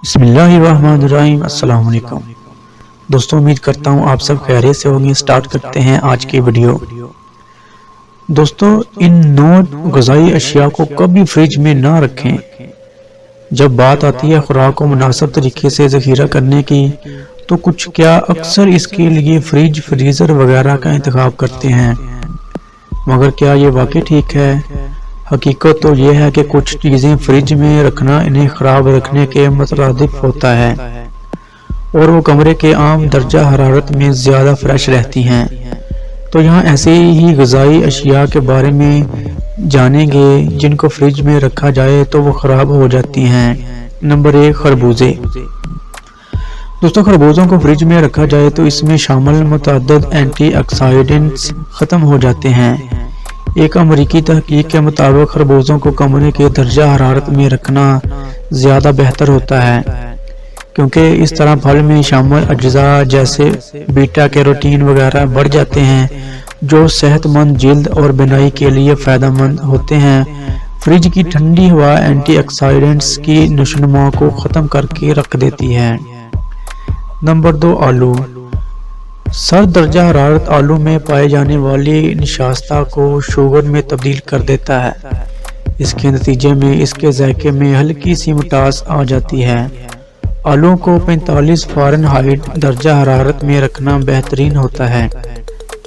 بسم اللہ الرحمن الرحیم۔ السلام علیکم دوستوں، امید کرتا ہوں آپ سب خیریت سے ہوں گے۔ سٹارٹ کرتے ہیں آج کی ویڈیو۔ دوستوں، ان 9 غذائی اشیاء کو کبھی فریج میں نہ رکھیں۔ جب بات آتی ہے خوراک کو مناسب طریقے سے ذخیرہ کرنے کی تو کچھ کیا اکثر اس کے لیے فریج، فریزر وغیرہ کا انتخاب کرتے ہیں، مگر کیا یہ واقعی ٹھیک ہے؟ حقیقت تو یہ ہے کہ کچھ چیزیں فریج میں رکھنا انہیں خراب رکھنے کے مترادف ہوتا ہے اور وہ کمرے کے عام درجہ حرارت میں زیادہ فریش رہتی ہیں۔ تو یہاں ایسے ہی غذائی اشیاء کے بارے میں جانیں گے جن کو فریج میں رکھا جائے تو وہ خراب ہو جاتی ہیں۔ نمبر 1، خربوزے۔ دوستوں، خربوزوں کو فریج میں رکھا جائے تو اس میں شامل متعدد اینٹی آکسیڈنٹس ختم ہو جاتے ہیں۔ ایک امریکی تحقیق کے مطابق خربوزوں کو کمرے کے درجہ حرارت میں رکھنا زیادہ بہتر ہوتا ہے، کیونکہ اس طرح پھل میں شامل اجزاء جیسے بیٹا کیروٹین وغیرہ بڑھ جاتے ہیں جو صحت مند جلد اور بینائی کے لیے فائدہ مند ہوتے ہیں۔ فریج کی ٹھنڈی ہوا اینٹی آکسیڈنٹس کی نشوونما کو ختم کر کے رکھ دیتی ہے۔ نمبر 2، آلو۔ سرد درجہ حرارت آلو میں پائے جانے والی نشاستہ کو شوگر میں تبدیل کر دیتا ہے۔ اس کے نتیجے میں اس کے ذائقے میں ہلکی سی مٹاس آ جاتی ہے۔ آلو کو 45 فارنہائٹ درجہ حرارت میں رکھنا بہترین ہوتا ہے،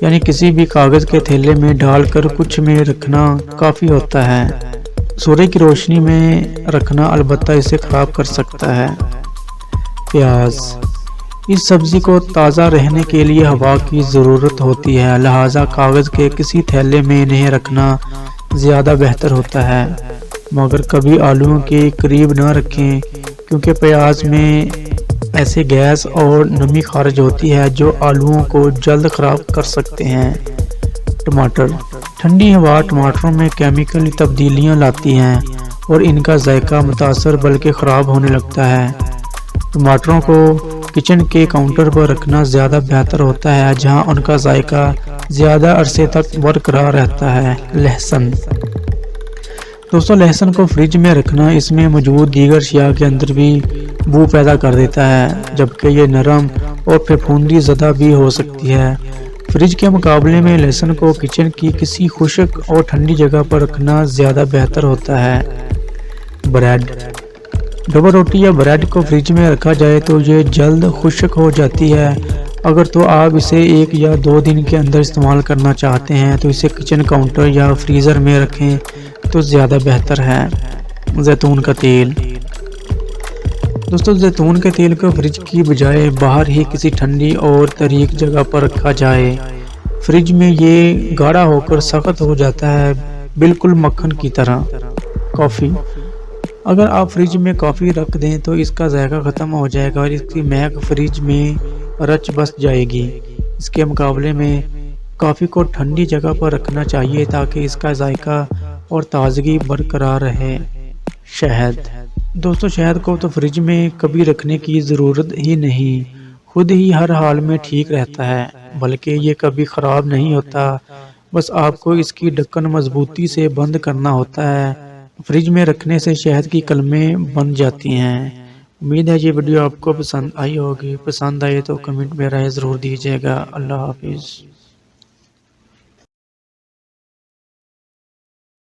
یعنی کسی بھی کاغذ کے تھیلے میں ڈال کر کچھ میں رکھنا کافی ہوتا ہے۔ سورج کی روشنی میں رکھنا البتہ اسے خراب کر سکتا ہے۔ پیاز۔ اس سبزی کو تازہ رہنے کے لیے ہوا کی ضرورت ہوتی ہے، لہٰذا کاغذ کے کسی تھیلے میں انہیں رکھنا زیادہ بہتر ہوتا ہے، مگر کبھی آلووں کے قریب نہ رکھیں کیونکہ پیاز میں ایسے گیس اور نمی خارج ہوتی ہے جو آلووں کو جلد خراب کر سکتے ہیں۔ ٹماٹر۔ ٹھنڈی ہوا ٹماٹروں میں کیمیکل تبدیلیاں لاتی ہیں اور ان کا ذائقہ متاثر بلکہ خراب ہونے لگتا ہے۔ ٹماٹروں کو کچن کے کاؤنٹر پر رکھنا زیادہ بہتر ہوتا ہے جہاں ان کا ذائقہ زیادہ عرصے تک برقرار رہتا ہے۔ لہسن۔ دوستوں، لہسن کو فریج میں رکھنا اس میں موجود دیگر اشیاء کے اندر بھی بو پیدا کر دیتا ہے، جبکہ یہ نرم اور پھپھوندی زدہ بھی ہو سکتی ہے۔ فریج کے مقابلے میں لہسن کو کچن کی کسی خشک اور ٹھنڈی جگہ پر رکھنا زیادہ بہتر ہوتا ہے۔ بریڈ۔ ڈبل روٹی یا بریڈ کو فریج میں رکھا جائے تو یہ جلد خشک ہو جاتی ہے۔ اگر تو آپ اسے 1 یا 2 دن کے اندر استعمال کرنا چاہتے ہیں تو اسے کچن کاؤنٹر یا فریزر میں رکھیں تو زیادہ بہتر ہے۔ زیتون کا تیل۔ دوستوں، زیتون کے تیل کو فریج کی بجائے باہر ہی کسی ٹھنڈی اور تاریک جگہ پر رکھا جائے۔ فریج میں یہ گاڑھا ہو کر سخت ہو جاتا ہے، بالکل مکھن کی طرح۔ کافی۔ اگر آپ فریج میں کافی رکھ دیں تو اس کا ذائقہ ختم ہو جائے گا اور اس کی مہک فریج میں رچ بس جائے گی۔ اس کے مقابلے میں کافی کو ٹھنڈی جگہ پر رکھنا چاہیے تاکہ اس کا ذائقہ اور تازگی برقرار رہے۔ شہد۔ دوستوں، شہد کو تو فریج میں کبھی رکھنے کی ضرورت ہی نہیں، خود ہی ہر حال میں ٹھیک رہتا ہے، بلکہ یہ کبھی خراب نہیں ہوتا، بس آپ کو اس کی ڈھکن مضبوطی سے بند کرنا ہوتا ہے۔ فریج میں رکھنے سے شہد کی کلمیں بن جاتی ہیں۔ امید ہے یہ ویڈیو آپ کو پسند آئی ہوگی۔ پسند آئے تو کمنٹ میں رائے ضرور دیجیے گا۔ اللہ حافظ۔